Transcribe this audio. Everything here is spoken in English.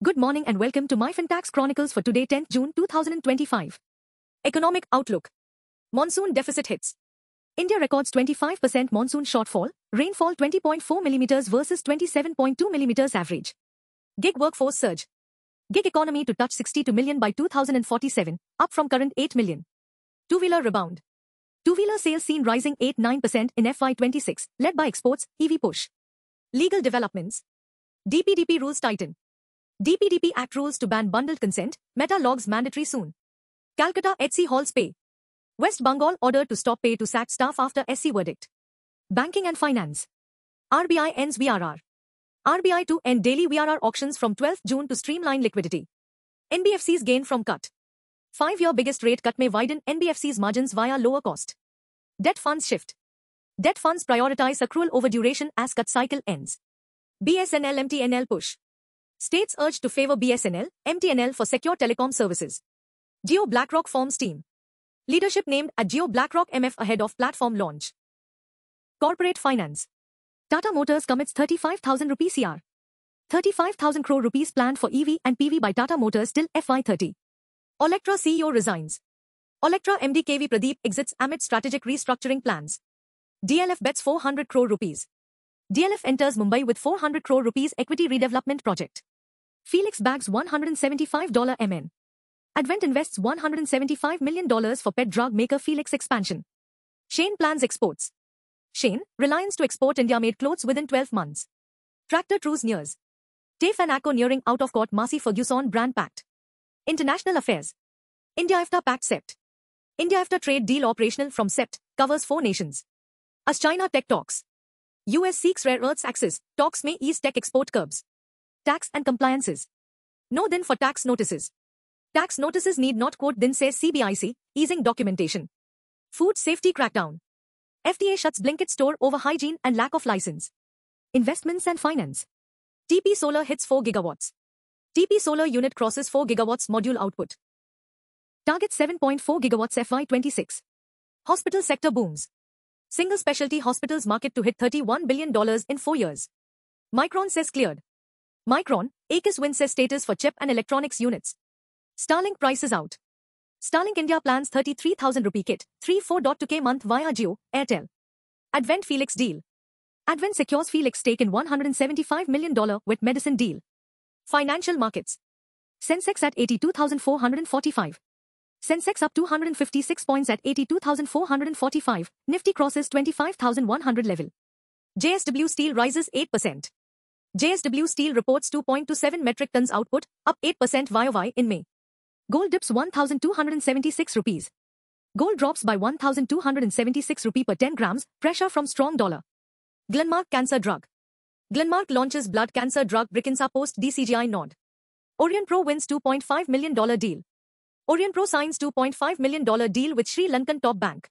Good morning and welcome to my FinTax Chronicles for today 10th June 2025. Economic Outlook. Monsoon deficit hits. India records 25% monsoon shortfall, rainfall 20.4 mm versus 27.2 mm average. Gig workforce surge. Gig economy to touch 62 million by 2047, up from current 8 million. Two-wheeler rebound. Two-wheeler sales seen rising 8-9% in FY26, led by exports, EV push. Legal developments. DPDP rules tighten. DPDP Act rules to ban bundled consent, Meta logs mandatory soon. Calcutta HC halts pay. West Bengal ordered to stop pay to sacked staff after SC verdict. Banking and finance. RBI ends VRR. RBI to end daily VRR auctions from 12th June to streamline liquidity. NBFCs gain from cut. 5-year biggest rate cut may widen NBFCs margins via lower cost. Debt funds shift. Debt funds prioritize accrual over duration as cut cycle ends. BSNL MTNL push. States urged to favor BSNL, MTNL for secure telecom services. Jio BlackRock forms team. Leadership named at Jio BlackRock MF ahead of platform launch. Corporate finance. Tata Motors commits 35,000 rupees CR. 35,000 crore rupees planned for EV and PV by Tata Motors till FY30. Olectra CEO resigns. Olectra MD KV Pradeep exits amid strategic restructuring plans. DLF bets 400 crore rupees. DLF enters Mumbai with 400 crore rupees equity redevelopment project. Felix bags $175 MN. Advent invests $175 million for pet drug maker Felix expansion. Shein plans exports. Shein, Reliance to export India-made clothes within 12 months. Tractor truce nears. TAFE and ACO nearing out-of-court Massey Ferguson brand pact. International affairs. India-AFTA pact SEPT. India-AFTA trade deal operational from SEPT, covers 4 nations. US-China tech talks. US seeks rare earths access, talks may ease tech export curbs. Tax and compliances. No din for tax notices. Tax notices need not quote din says CBIC, easing documentation. Food safety crackdown. FDA shuts Blinkit store over hygiene and lack of license. Investments and finance. TP Solar hits 4 gigawatts. TP Solar unit crosses 4 gigawatts module output. Target 7.4 gigawatts FY26. Hospital sector booms. Single specialty hospitals market to hit $31 billion in 4 years. Micron says cleared. Micron, Aegis wins says status for chip and electronics units. Starlink prices out. Starlink India plans 33,000 rupee kit, 3.4.2K month via Jio, Airtel. Advent Felix deal. Advent secures Felix stake in $175 million with medicine deal. Financial markets. Sensex at 82,445. Sensex up 256 points at 82,445, Nifty crosses 25,100 level. JSW Steel rises 8%. JSW Steel reports 2.27 metric tons output, up 8% YOY in May. Gold dips 1,276 rupees. Gold drops by 1,276 rupee per 10 grams, pressure from strong dollar. Glenmark cancer drug. Glenmark launches blood cancer drug Brikinsa post DCGI nod. Orient Pro wins $2.5 million deal. Orient Pro signs $2.5 million deal with Sri Lankan top bank.